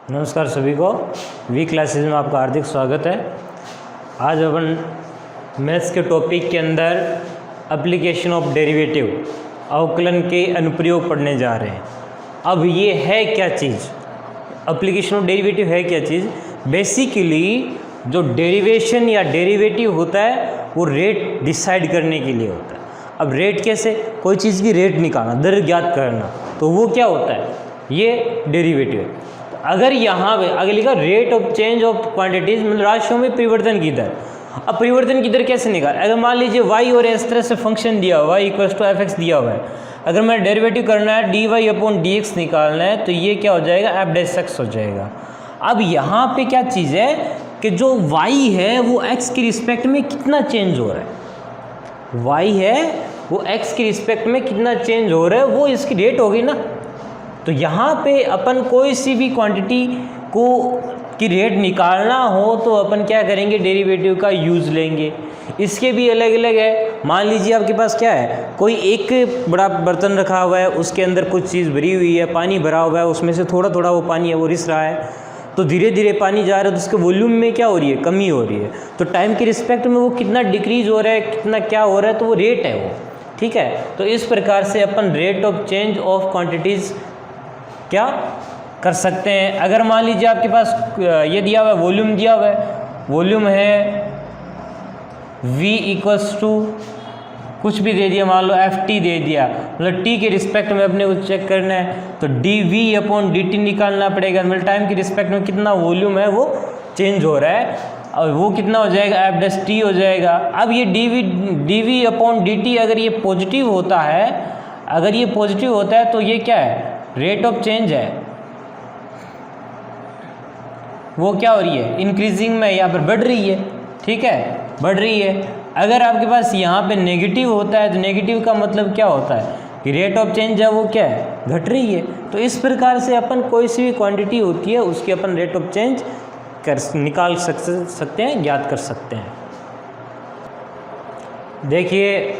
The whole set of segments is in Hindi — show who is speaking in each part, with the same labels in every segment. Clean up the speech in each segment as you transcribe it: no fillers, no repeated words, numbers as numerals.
Speaker 1: नमस्कार सभी को, वी क्लासेस में आपका हार्दिक स्वागत है। आज अपन मैथ्स के टॉपिक के अंदर एप्लीकेशन ऑफ डेरिवेटिव, अवकलन के अनुप्रयोग पढ़ने जा रहे हैं। अब ये है क्या चीज़, एप्लीकेशन ऑफ डेरिवेटिव है क्या चीज़? बेसिकली जो डेरिवेशन या डेरिवेटिव होता है वो रेट डिसाइड करने के लिए होता है। अब रेट कैसे? कोई चीज़ की रेट निकालना, दर ज्ञात करना, तो वो क्या होता है? ये डेरिवेटिव है। अगर यहाँ पे अगर लिखा rate of change of quantities, मतलब राशियों में परिवर्तन की दर। अब परिवर्तन की दर कैसे निकाल? अगर मान लीजिए y और इस तरह से फंक्शन दिया हुआ है, y = f(x) दिया हुआ है, अगर मैं डेरिवेटिव करना है dy/dx निकालना है, तो ये क्या हो जाएगा? f(x) हो जाएगा। अब यहाँ पे क्या चीज़ है कि जो y है वो x के रिस्पेक्ट में कितना चेंज हो रहा है, y है वो x के रिस्पेक्ट में कितना चेंज हो रहा है, वो इसकी रेट होगी ना। तो यहाँ पे अपन कोई सी भी क्वांटिटी को की रेट निकालना हो तो अपन क्या करेंगे? डेरिवेटिव का यूज़ लेंगे। इसके भी अलग अलग है। मान लीजिए आपके पास क्या है, कोई एक बड़ा बर्तन रखा हुआ है, उसके अंदर कुछ चीज़ भरी हुई है, पानी भरा हुआ है, उसमें से थोड़ा थोड़ा वो पानी है वो रिस रहा है, तो धीरे धीरे पानी जा रहा है, तो उसके वॉल्यूम में क्या हो रही है? कमी हो रही है। तो टाइम के रिस्पेक्ट में वो कितना डिक्रीज हो रहा है, कितना क्या हो रहा है, तो वो रेट है वो। ठीक है, तो इस प्रकार से अपन rate of change of quantities क्या कर सकते हैं। अगर मान लीजिए आपके पास ये दिया हुआ है, वॉल्यूम दिया हुआ है, वॉल्यूम है V = कुछ भी दे दिया, मान लो FT दे दिया, मतलब T के रिस्पेक्ट में अपने को चेक करना है, तो dV/dt निकालना पड़ेगा, मतलब टाइम के रिस्पेक्ट में कितना वॉल्यूम है वो चेंज हो रहा है, और वो कितना हो जाएगा? F'(t) हो जाएगा। अब ये dV/dt अगर ये पॉजिटिव होता है, अगर ये पॉजिटिव होता है तो ये क्या है? रेट ऑफ चेंज है, वो क्या हो रही है? इंक्रीजिंग में, यहाँ पर बढ़ रही है। ठीक है, बढ़ रही है। अगर आपके पास यहाँ पे नेगेटिव होता है तो नेगेटिव का मतलब क्या होता है कि रेट ऑफ चेंज है वो क्या है? घट रही है। तो इस प्रकार से अपन कोई सी भी क्वांटिटी होती है उसकी अपन रेट ऑफ चेंज निकाल सकते हैं, ज्ञात कर सकते हैं। देखिए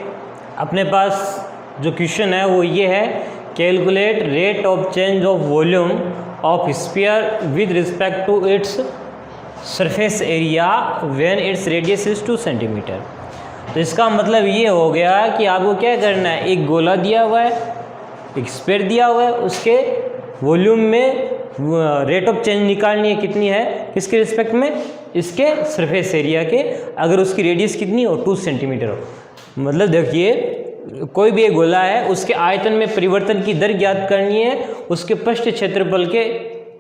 Speaker 1: अपने पास जो क्वेश्चन है वो ये है, calculate rate of change of volume of sphere with respect to its surface area when its radius is 2 centimetre. तो इसका मतलब ये हो गया कि आपको क्या करना है, एक गोला दिया हुआ है, एक स्फीयर दिया हुआ है, उसके वॉल्यूम में रेट ऑफ चेंज निकालनी है, कितनी है, किसके रिस्पेक्ट में? इसके सरफेस एरिया के। अगर उसकी रेडियस कितनी हो? 2 सेंटीमीटर हो। मतलब देखिए कोई भी एक गोला है, उसके आयतन में परिवर्तन की दर ज्ञात करनी है उसके पृष्ठ क्षेत्रफल के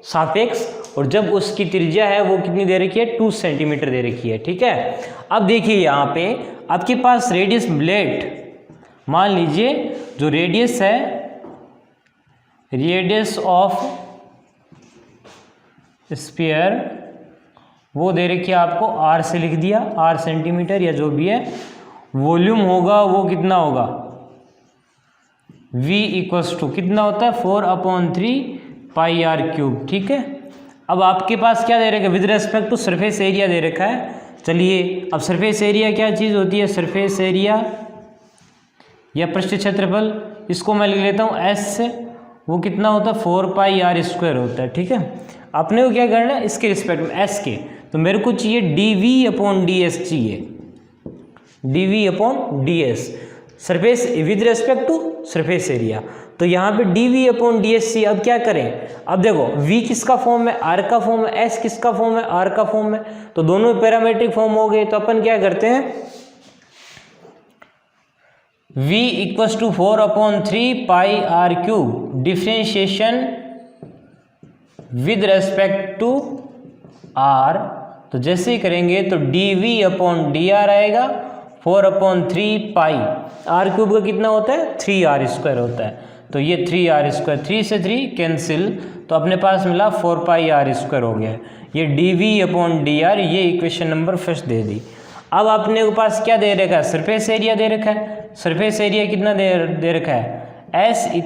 Speaker 1: सापेक्ष, और जब उसकी त्रिज्या है वो कितनी दे रखी है? 2 सेंटीमीटर दे रखी है। ठीक है, अब देखिए यहाँ पे आपके पास रेडियस ब्लेड, मान लीजिए जो रेडियस है, रेडियस ऑफ स्फीयर वो दे रखी है आपको r से लिख दिया, r सेंटीमीटर या जो भी है। वॉल्यूम होगा वो कितना होगा? V = कितना होता है? 4/3 πr³। ठीक है, अब आपके पास क्या दे रखा है? With respect to surface area दे रखा है। चलिए अब सरफेस एरिया क्या चीज़ होती है? सरफेस एरिया या पृष्ठ क्षेत्रफल, इसको मैं लिख लेता हूँ S से, वो कितना होता है? 4πr² होता है। ठीक है, आपने को क्या करना है? इसके रिस्पेक्ट में S के, तो मेरे को चाहिए dV/ds चाहिए, dV/ds surface with respect to surface area. तो यहाँ पे dV/ds चाहिए। अब क्या करें? अब देखो V किसका फॉर्म है? R का फॉर्म है। S किसका फॉर्म है? R का फॉर्म है। तो दोनों पैरामेट्रिक फॉर्म हो गए। तो अपन क्या करते हैं? V = 4/3 πr³ differentiation with respect to R। तो जैसे ही करेंगे तो dV/dr आएगा 4/3 पाई, r³ का कितना होता है? 3r² होता है। तो ये 3r², 3 से 3 कैंसिल, तो अपने पास मिला 4πr² हो गया। ये dV/dr, ये इक्वेशन नंबर फर्स्ट दे दी। अब अपने के पास क्या दे रखा है? सरफेस एरिया दे रखा है। सरफेस एरिया कितना दे रखा है? S =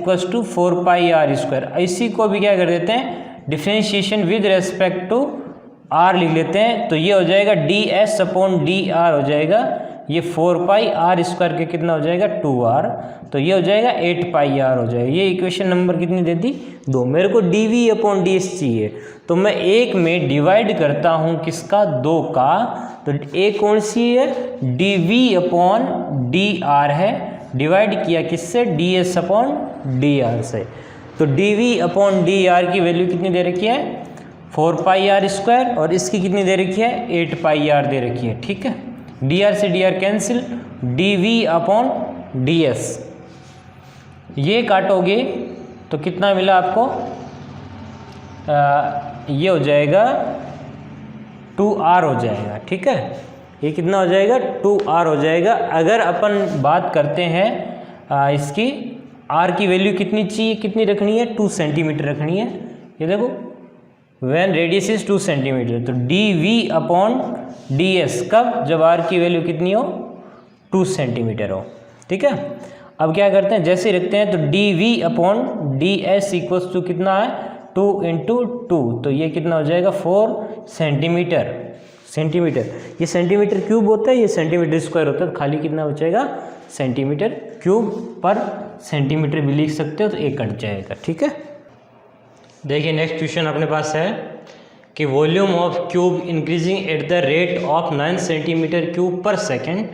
Speaker 1: 4πr²। इसी को भी क्या कर देते हैं? Differentiation with respect to r लिख लेते हैं। तो ये हो जाएगा ds/dr हो जाएगा, ये 4 पाई आर स्क्वायर के कितना हो जाएगा 2r, तो ये हो जाएगा 8 पाई आर हो जाएगा। ये इक्वेशन नंबर कितनी दे दी 2। मेरे को dv/ds चाहिए, तो मैं एक में डिवाइड करता हूँ किसका 2 का, तो एक कौन सी है dv/dr है, डिवाइड किया किससे ds/dr से। तो dv/dr की वैल्यू कितनी दे रखी है 4 पाई आर स्क्वायर, और इसकी कितनी दे रखी है 8 पाई आर दे रखी है। ठीक है, dr से dr कैंसिल, dv/ds ये काटोगे तो कितना मिला आपको, ये हो जाएगा 2r हो जाएगा। ठीक है, ये कितना हो जाएगा 2r हो जाएगा। अगर अपन बात करते हैं इसकी r की वैल्यू कितनी चाहिए, कितनी रखनी है 2 सेंटीमीटर रखनी है। ये देखो व्हेन रेडियस इज 2 सेंटीमीटर, तो dv/ds कब, जब r की वैल्यू कितनी हो 2 सेंटीमीटर हो। ठीक है, अब क्या करते हैं जैसे रखते हैं, तो dv/ds इक्वल्स टू कितना है 2 × 2, तो ये कितना हो जाएगा 4 सेंटीमीटर। ये सेंटीमीटर क्यूब होता है, ये सेंटीमीटर स्क्वायर होता है, तो खाली कितना बचेगा सेंटीमीटर क्यूब पर सेंटीमीटर भी लिख सकते हो, तो एक कट जाएगा। ठीक है, देखिए नेक्स्ट क्वेश्चन अपने पास है कि volume of cube increasing at the rate of 9 centimetre cube पर second,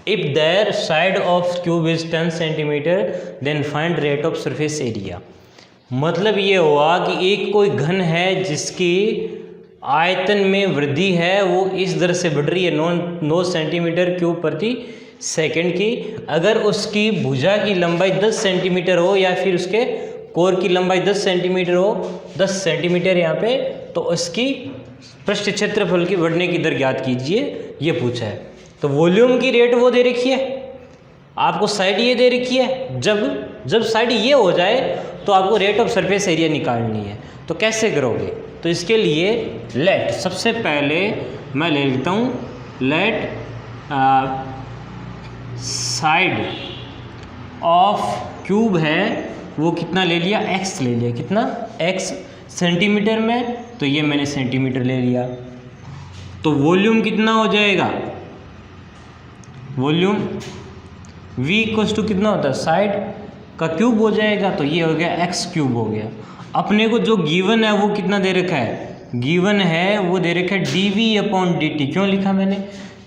Speaker 1: if their side of cube is 10 centimetre then find rate of surface area. मतलब ये हुआ कि एक कोई घन है जिसकी आयतन में वृद्धि है, वो इस दर से बढ़ रही है 9 सेंटीमीटर क्यूब प्रति सेकंड की। अगर उसकी भुजा की लंबाई 10 सेंटीमीटर हो या फिर उसके कोर की लंबाई 10 सेंटीमीटर हो, 10 सेंटीमीटर यहाँ पे, तो उसकी पृष्ठ क्षेत्रफल की बढ़ने की दर ज्ञात कीजिए, ये पूछा है। तो वॉल्यूम की रेट वो दे रखी है, आपको साइड ये दे रखी है। जब साइड ये हो जाए तो आपको रेट ऑफ सरफेस एरिया निकालनी है। तो कैसे करोगे, तो इसके लिए लेट, सबसे पहले मैं ले लेता हूँ लेट साइड ऑफ क्यूब है वो कितना ले लिया x ले लिया, कितना x सेंटीमीटर में, तो ये मैंने सेंटीमीटर ले लिया। तो वॉल्यूम कितना हो जाएगा, वॉल्यूम v इक्वल्स टू कितना होता है साइड का क्यूब हो जाएगा, तो ये हो गया x क्यूब हो गया। अपने को जो गिवन है वो कितना दे रखा है, गिवन है वो दे रखा है dv/dt। क्यों लिखा मैंने,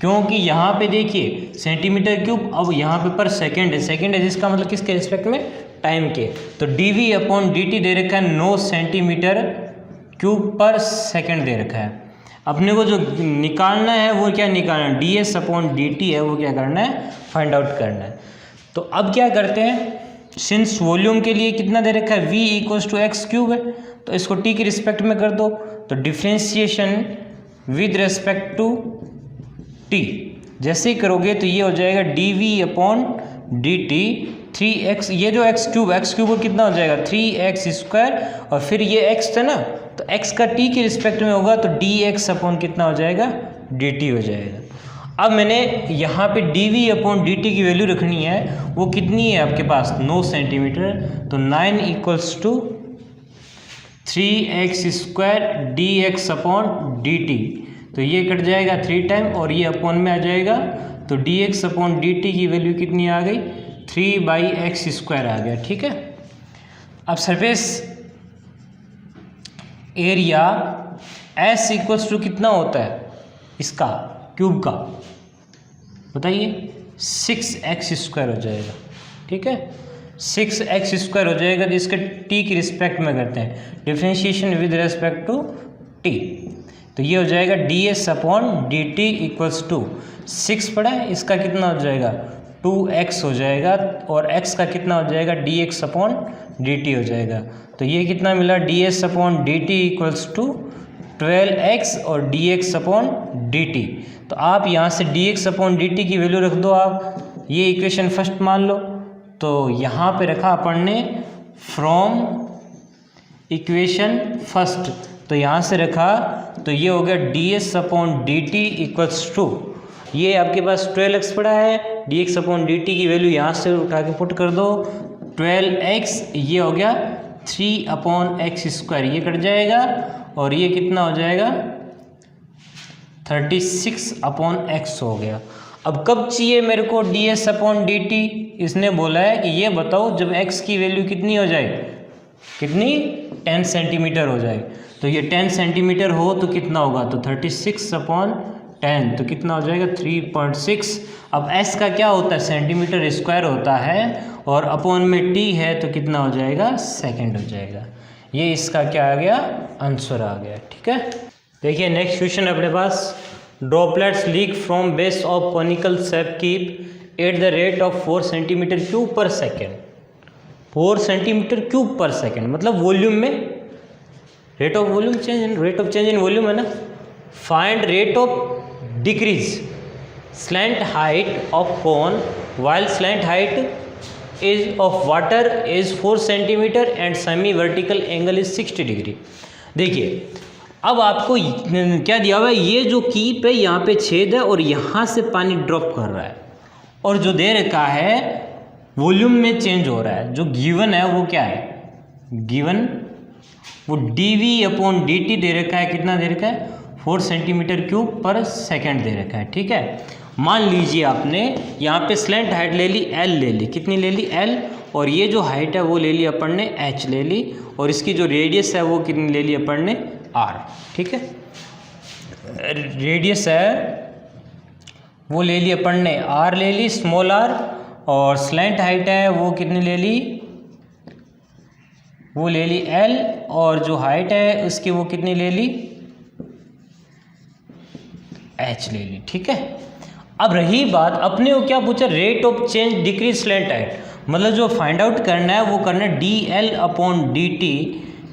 Speaker 1: क्योंकि यहाँ पे देखिए सेंटीमीटर क्यूब, अब यहाँ पे पर सेकंड है, सेकंड है जिसका मतलब किसके रिस्पेक्ट में टाइम के, तो dv/dt दे रखा है 9 सेंटीमीटर क्यूब पर सेकंड दे रखा है। अपने को जो निकालना है वो क्या निकालना है, ds/dt है वो क्या करना है फाइंड आउट करना है। तो अब क्या करते हैं, सिंस वॉल्यूम के लिए कितना दे रखा है v equals to x cube है, तो इसको t के रिस्पेक्ट में कर दो, तो differentiation with respect to t जैसे ही करोगे तो ये हो जाएगा dv/dt 3x, ये जो x क्यूब कितना हो जाएगा 3x², और फिर ये x था ना, तो x का t के रिस्पेक्ट में होगा, तो dx/ कितना हो जाएगा dt हो जाएगा। अब मैंने यहाँ पे dv/dt की वैल्यू रखनी है, वो कितनी है आपके पास 9 सेंटीमीटर, तो 9 इक्वल्स टू 3x² dx/dt, तो ये कट जाएगा 3 टाइम और ये अपॉन में आ जाएगा, तो dx/dt की वैल्यू कितनी आ गई 3/x² आ गया। ठीक है, अब surface area s equals to कितना होता है इसका क्यूब का, बताइए 6x² हो जाएगा। ठीक है, 6x² हो जाएगा, तो इसके t की रिस्पेक्ट में करते हैं differentiation with respect to t, तो ये हो जाएगा ds/dt इक्वल्स टू 6 पड़ा है, इसका कितना हो जाएगा 2x हो जाएगा, और x का कितना हो जाएगा dx/dt हो जाएगा। तो ये कितना मिला ds/dt इक्वल्स टू 12x और dx/dt। तो आप यहाँ से dx/dt की वैल्यू रख दो, आप ये इक्वेशन फर्स्ट मान लो, तो यहाँ पे रखा अपन ने फ्रॉम इक्वेशन फर्स्ट, तो यहाँ से रखा, तो ये हो गया ds/dt इक्वल्स टू, ये आपके पास 12x पड़ा है, dx/dt की वैल्यू यहाँ से उठा के पुट कर दो 12x, ये हो गया 3/x², ये कट जाएगा, और ये कितना हो जाएगा 36/x हो गया। अब कब चाहिए मेरे को ds/dt, इसने बोला है कि ये बताओ जब x की वैल्यू कितनी हो जाए, कितनी 10 सेंटीमीटर हो जाए। तो ये 10 सेंटीमीटर हो तो कितना होगा, तो 36/10 तो कितना हो जाएगा 3.6। अब s का क्या होता है, सेंटीमीटर स्क्वायर होता है, और अपॉन में t है तो कितना हो जाएगा, सेकंड हो जाएगा। ये इसका क्या आ गया, आंसर आ गया। ठीक है, देखिए नेक्स्ट क्वेश्चन अपने पास, droplets leak from base of conical shape keep at the rate of 4 centimetre cube पर सेकेंड। 4 सेंटीमीटर क्यूब पर सेकेंड मतलब वॉल्यूम में, rate of volume change, rate of change in volume है ना। Find rate of decrease slant height of cone while slant height is of water is 4 centimetre and semi vertical angle is 60 degree. देखिए अब आपको क्या दिया हुआ है, ये जो कीप है यहाँ पे छेद है और यहाँ से पानी ड्रॉप कर रहा है, और जो दे रखा है वॉल्यूम में चेंज हो रहा है। जो गिवन है वो क्या है, गिवन वो dv/dt दे रखा है, कितना दे रखा है 4 सेंटीमीटर क्यूब पर सेकेंड दे रखा है। ठीक है, मान लीजिए आपने यहाँ पे स्लैंट हाइट ले ली, L ले ली, कितनी ले ली L, और ये जो हाइट है वो ले ली अपन ने H ले ली, और इसकी जो रेडियस है वो कितनी ले ली अपन ने R। ठीक है, रेडियस है वो ले ली अपन ने R ले ली, स्मॉल r, और स्लैंट हाइट है वो कितनी ले ली, वो ले ली L, और जो हाइट है उसकी वो कितनी ले ली H ले ली। ठीक है, अब रही बात, अपने को क्या पूछा, rate of change decrease slant height, मतलब जो फाइंड आउट करना है वो करना है dl/dt,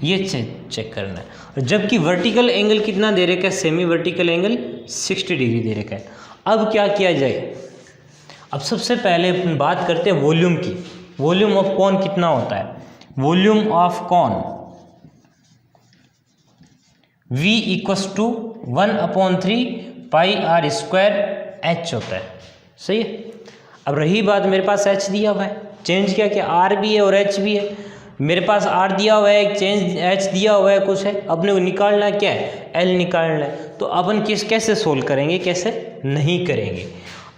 Speaker 1: ये चेक करना है। जबकि वर्टिकल एंगल कितना दे रखा है, सेमी वर्टिकल एंगल 60 डिग्री दे रखा है। अब क्या किया जाए, अब सबसे पहले बात करते हैं वॉल्यूम की। वॉल्यूम ऑफ कॉन कितना होता है, volume of cone V = 1/3 πr² H होता है। सही है, अब रही बात मेरे पास H दिया हुआ है, चेंज क्या क्या R भी है और H भी है। मेरे पास R दिया हुआ है, चेंज H दिया हुआ है, कुछ है, अपने को निकालना क्या है, L निकालना है। तो अपन कैसे सोल्व करेंगे, कैसे नहीं करेंगे।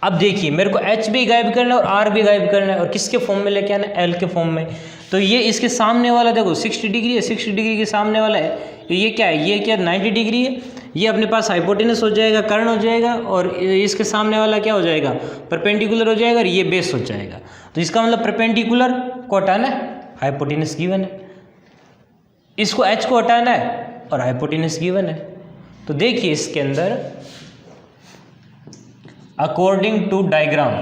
Speaker 1: अब देखिए मेरे को H भी गायब करना है और R भी गायब करना है, और किसके फॉर्म में लेके आना है, L के फॉर्म में। तो ये इसके सामने वाला देखो 60 डिग्री है, 60 डिग्री के सामने वाला है, तो ये क्या है, ये क्या 90 डिग्री है, ये अपने पास हाइपोटेनस हो जाएगा, कर्ण हो जाएगा, और इसके सामने वाला क्या हो जाएगा, परपेंडिकुलर हो जाएगा, और ये बेस हो जाएगा। तो इसका मतलब परपेंडिकुलर को हटाना है, हाइपोटेनस गिवन है, इसको H को हटाना है और हाइपोटेनस गिवन है। तो देखिए इसके अंदर अकॉर्डिंग टू डायग्राम,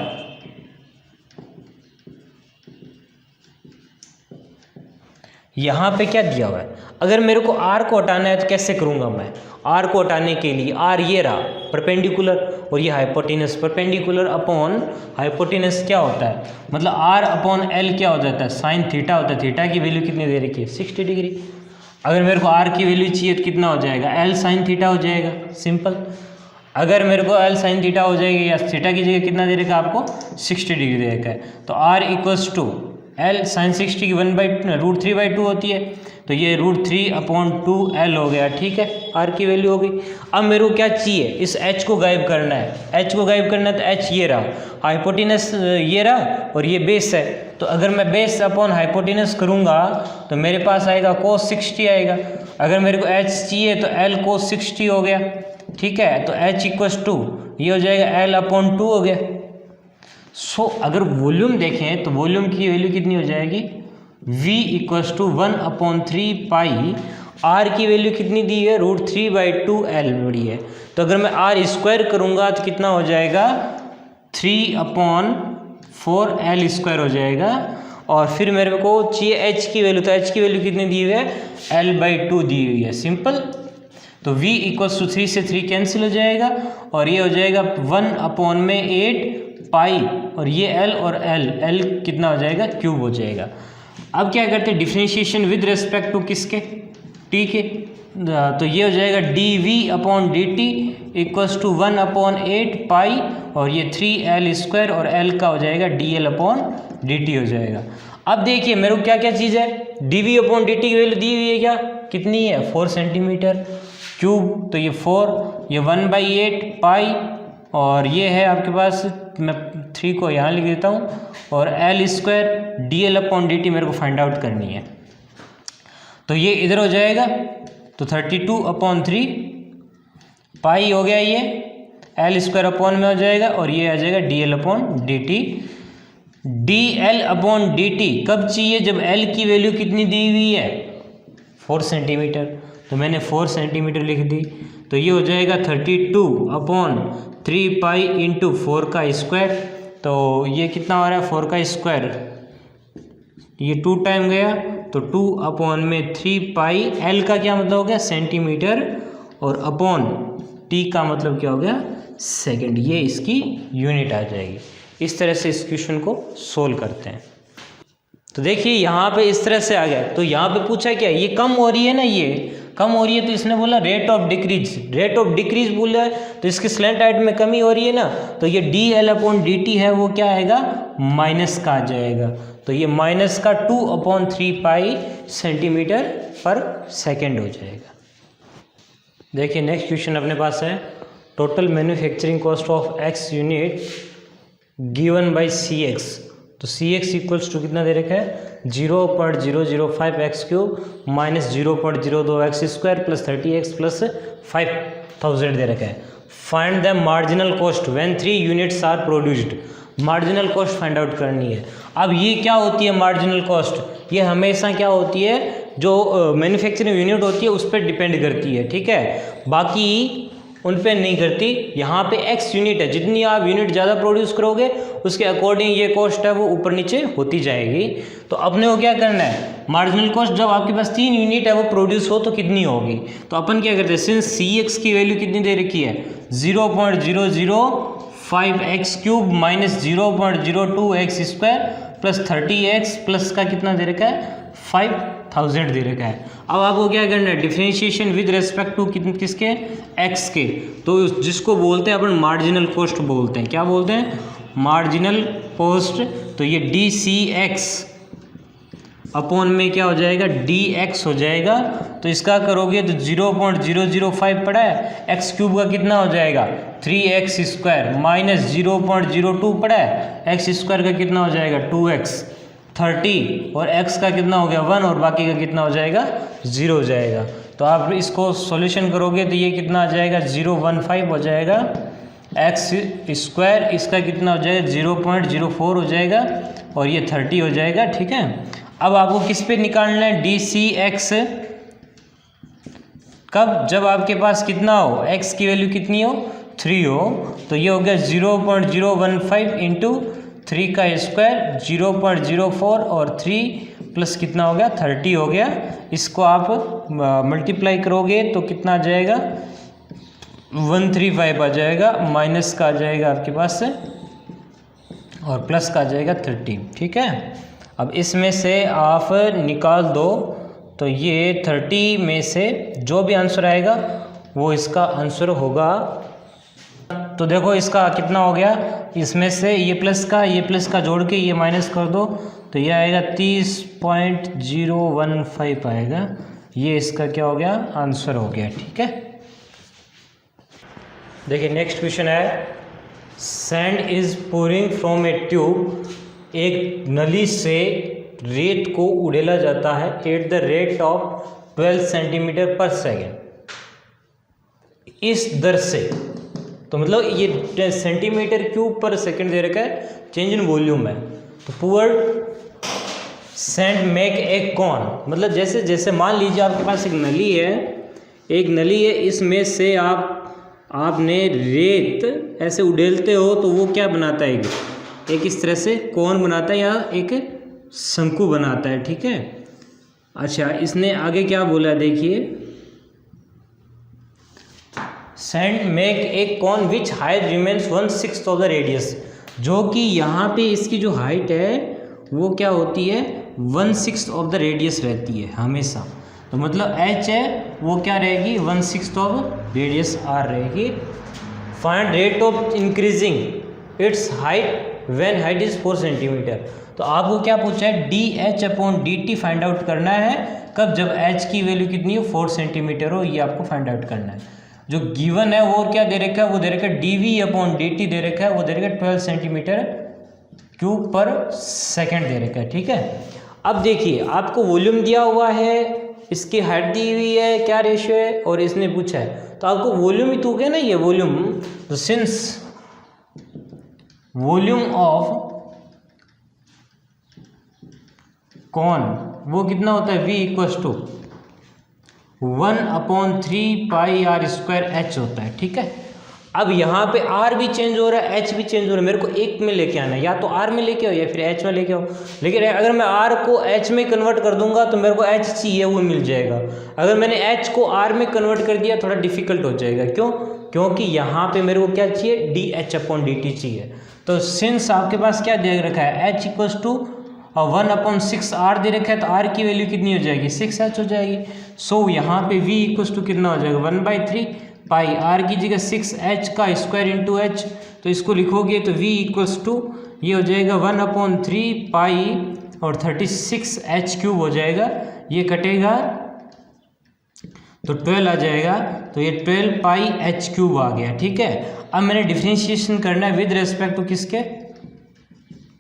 Speaker 1: यहाँ पे क्या दिया हुआ है, अगर मेरे को R को हटाना है तो कैसे करूँगा मैं, R को हटाने के लिए R ये रहा परपेंडिकुलर, और ये हाइपोटेनस, परपेंडिकुलर अपॉन हाइपोटेनस क्या होता है, मतलब R/L क्या हो जाता है, साइन थीटा होता है। थीटा की वैल्यू कितनी दे रखी है, 60 डिग्री। अगर मेरे को R की वैल्यू चाहिए तो कितना हो जाएगा, L sin थीटा हो जाएगा, सिंपल। अगर मेरे को L sin थीटा हो जाएगी, या थीटा की जगह कितना दे रखा है आपको, 60 डिग्री दे रखा है, तो R = L sin 60 की 1/√3/2 होती है, तो ये √3/2L हो गया। ठीक है, R की वैल्यू हो गई। अब मेरे को क्या चाहिए, इस H को गायब करना है, H को गायब करना है तो H ये रहा, हाइपोटेनस ये रहा, और ये बेस है। तो अगर मैं बेस अपॉन हाइपोटेनस करूँगा तो मेरे पास आएगा cos 60 आएगा। अगर मेरे को H चाहिए तो L cos 60 हो गया। ठीक है, तो H = ये हो जाएगा L/2 हो गया। सो अगर वॉल्यूम देखें तो वॉल्यूम की वैल्यू कितनी हो जाएगी, V = 1/3 पाई, R की वैल्यू कितनी दी है, √3/2L बड़ी है। तो अगर मैं R² करूँगा तो कितना हो जाएगा, 3/4L² हो जाएगा। और फिर मेरे को चाहिए H की वैल्यू, तो H की वैल्यू कितनी दी हुई है, L/2 दी हुई है, सिंपल। तो V = 3 से 3 कैंसिल हो जाएगा, और ये हो जाएगा 1/8 पाई, और ये L और L कितना हो जाएगा, क्यूब हो जाएगा। अब क्या करते हैं, डिफरेंशिएशन विद रेस्पेक्ट टू किसके, T के। तो ये हो जाएगा dV/dt = 1/8 पाई, और ये 3L² और L का हो जाएगा dL/dt हो जाएगा। अब देखिए मेरे को क्या क्या चीज़ है, dV/dt की वैल्यू दी हुई है, क्या कितनी है, 4 सेंटीमीटर क्यूब, तो ये 4, ये 1/8 पाई, और ये है आपके पास, मैं 3 को यहाँ लिख देता हूँ, और L² dl/dt मेरे को फाइंड आउट करनी है। तो ये इधर हो जाएगा, तो 32/3 पाई हो गया, ये L² अपॉन में हो जाएगा, और ये आ जाएगा dl/dt। dl/dt कब चाहिए? जब L की वैल्यू कितनी दी हुई है? 4 सेंटीमीटर। तो मैंने 4 सेंटीमीटर लिख दी, तो ये हो जाएगा 32/3 पाई इंटू 4 का स्क्वायर। तो ये कितना हो रहा है? 4 का स्क्वायर, ये 2 टाइम गया, तो 2/3 पाई। L का क्या मतलब हो गया? सेंटीमीटर, और अपॉन T का मतलब क्या हो गया? सेकंड। ये इसकी यूनिट आ जाएगी। इस तरह से इस क्वेश्चन को सोल्व करते हैं। तो देखिए यहाँ पे इस तरह से आ गया। तो यहाँ पे पूछा क्या? ये कम हो रही है ना, ये कम हो रही है, तो इसने बोला rate of decrease. Rate of decrease बोला है, तो इसकी स्लैंट हाइट में कमी हो रही है ना, तो ये dl/dt है, वो क्या आएगा? माइनस का आ जाएगा। तो ये माइनस का 2/3 पाई सेंटीमीटर पर सेकेंड हो जाएगा। देखिए नेक्स्ट क्वेश्चन अपने पास है, total manufacturing cost of x unit given by Cx। तो Cx इक्वल्स टू कितना दे रखा है? 0.005x³ minus 0.02x² plus 30x plus 5000 दे रखा है। Find the marginal cost when 3 units are produced. Marginal cost find out करनी है। अब ये क्या होती है मार्जिनल कॉस्ट? ये हमेशा क्या होती है, जो मैन्युफैक्चरिंग यूनिट होती है उस पर डिपेंड करती है, ठीक है, बाकी उन पे नहीं करती। यहाँ पे x यूनिट है, जितनी आप यूनिट ज़्यादा प्रोड्यूस करोगे उसके अकॉर्डिंग ये कॉस्ट है वो ऊपर नीचे होती जाएगी। तो अपने को क्या करना है? मार्जिनल कॉस्ट जब आपके पास 3 यूनिट है वो प्रोड्यूस हो तो कितनी होगी? तो अपन क्या करते हैं, सिंस Cx की वैल्यू कितनी दे रखी है? 0.005x³ minus 0.02x² plus 30x plus का कितना दे रखा है? 5000 दे रखा है। अब आपको क्या करना है? डिफरेंशिएशन विद रेस्पेक्ट टू किसके? x के। तो जिसको बोलते हैं अपन मार्जिनल कॉस्ट बोलते हैं। क्या बोलते हैं? Marginal cost. तो ये dCx अपॉन में क्या हो जाएगा? dx हो जाएगा। तो इसका करोगे तो 0.005 पड़ा है, x³ का कितना हो जाएगा? 3x² माइनस 0.02 पड़ा है, x² का कितना हो जाएगा? 2x 30, और x का कितना हो गया? 1, और बाकी का कितना हो जाएगा? 0 हो जाएगा। तो आप इसको सॉल्यूशन करोगे तो ये कितना आ जाएगा? 0.15 हो जाएगा, x², इसका कितना हो जाएगा? 0.04 हो जाएगा, और ये 30 हो जाएगा, ठीक है। अब आपको किस पे निकालना है? dCx कब? जब आपके पास कितना हो? x की वैल्यू कितनी हो? 3 हो। तो ये हो गया 0.015 इंटू 3 का स्क्वायर, 0.04, और 3 प्लस कितना हो गया? 30 हो गया। इसको आप मल्टीप्लाई करोगे तो कितना आ जाएगा? 135 आ जाएगा, माइनस का आ जाएगा आपके पास, और प्लस का आ जाएगा 30, ठीक है। अब इसमें से आप निकाल दो, तो ये 30 में से जो भी आंसर आएगा वो इसका आंसर होगा। तो देखो इसका कितना हो गया? इसमें से ये प्लस का जोड़ के ये माइनस कर दो, तो ये आएगा 30.015 आएगा। ये इसका क्या हो गया? आंसर हो गया, ठीक है। देखिए नेक्स्ट क्वेश्चन है, sand is pouring from a tube. एक नली से रेत को उड़ेला जाता है at the rate of 12 centimetre पर सेकेंड। इस दर से, तो मतलब ये सेंटीमीटर क्यूब पर सेकेंड दे रखा है, चेंज इन वॉल्यूम है। तो pour sand make a cone, मतलब जैसे जैसे मान लीजिए आपके पास एक नली है, इसमें से आपने रेत ऐसे उड़ेलते हो तो वो क्या बनाता है? एक इस तरह से कौन बनाता है या एक शंकु बनाता है, ठीक है। अच्छा, इसने आगे क्या बोला देखिए, sand make a cone which height remains 1/6 of the radius, जो कि यहाँ पे इसकी जो हाइट है वो क्या होती है? 1/6 ऑफ द रेडियस रहती है हमेशा। तो मतलब h है वो क्या रहेगी? 1/6 ऑफ रेडियस r रहेगी। Find rate of increasing its height when height is 4 centimetre. तो आपको क्या पूछा है? dh/dt फाइंड आउट करना है। कब? जब h की वैल्यू कितनी हो? 4 सेंटीमीटर हो। ये आपको फाइंड आउट करना है। जो गिवन है वो क्या दे रखा है, वो दे रखा है dV/dt दे रखा है, वो दे रखा है 12 सेंटीमीटर क्यूब पर सेकेंड दे रखा है। ठीक है, अब देखिए आपको वॉल्यूम दिया हुआ है, इसकी हाइट दी हुई है, क्या रेशियो है, और इसने पूछा है तो आपको वॉल्यूम ही तो गया ना, ये वॉल्यूम, तो सिंस वॉल्यूम ऑफ कौन वो कितना होता है, V = 1/3 πr² होता है। ठीक है, अब यहाँ पे R भी चेंज हो रहा है, H भी चेंज हो रहा है, मेरे को एक में लेके आना है, या तो R में लेके आओ या फिर H में लेके आओ। लेकिन अगर मैं R को H में कन्वर्ट कर दूंगा तो मेरे को H चाहिए, वो मिल जाएगा। अगर मैंने H को R में कन्वर्ट कर दिया थोड़ा डिफिकल्ट हो जाएगा, क्यों, क्योंकि यहाँ पे मेरे को क्या चाहिए, dH/dt चाहिए। तो सिंस आपके पास क्या दे रखा है, H = 1/6 दे रखा है, तो R की वैल्यू कितनी हो जाएगी, 6H हो जाएगी। सो यहाँ पे V = कितना हो जाएगा, 1/3 पाई, R की जगह 6H का स्क्वायर इंटू H, तो इसको लिखोगे तो V = ये हो जाएगा 1/3 पाई और 36H³ हो जाएगा, ये कटेगा तो 12 आ जाएगा, तो ये 12 पाई H³ आ गया। ठीक है, अब मैंने डिफरेंशिएशन करना है विद रेस्पेक्ट टू किसके,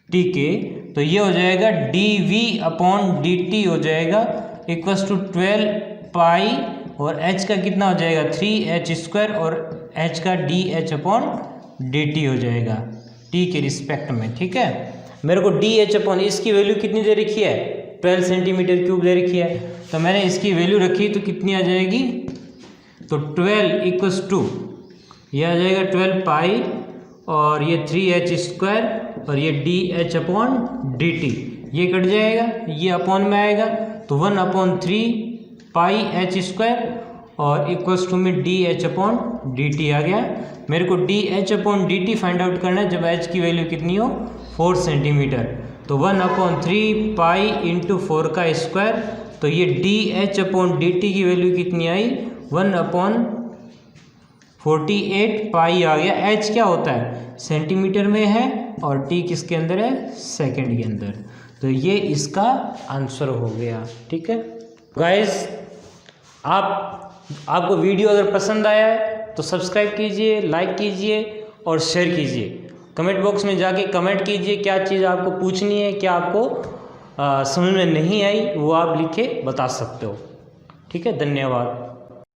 Speaker 1: T के, तो ये हो जाएगा dV/dt हो जाएगा = 12 पाई और H का कितना हो जाएगा 3H² और H का dH/dt हो जाएगा T के रिस्पेक्ट में। ठीक है, मेरे को dH/ इसकी वैल्यू कितनी दे रखी है, 12 सेंटीमीटर क्यूब दे रखी है, तो मैंने इसकी वैल्यु रखी तो कितनी आ जाएगी, तो 12 = यह आ जाएगा 12 पाई और ये 3H² और ये dH/dt, ये कट जाएगा, ये अपॉन में आएगा, तो 1/3 पाई H² और = में dH/dt आ गया। मेरे को dH/dt फाइंड आउट करना है जब H की वैल्यू कितनी हो, 4 सेंटीमीटर, तो 1/3 पाई इंटू 4 का स्क्वायर, तो ये dH/dt की वैल्यू कितनी आई, 1/48 पाई आ गया। H क्या होता है, सेंटीमीटर में है, और T किसके अंदर है, सेकंड के अंदर, तो ये इसका आंसर हो गया। ठीक है गाइस, आपको वीडियो अगर पसंद आया है तो सब्सक्राइब कीजिए, लाइक कीजिए और शेयर कीजिए। कमेंट बॉक्स में जाके कमेंट कीजिए क्या चीज़ आपको पूछनी है, क्या आपको समझ में नहीं आई, वो आप लिख के बता सकते हो। ठीक है, धन्यवाद।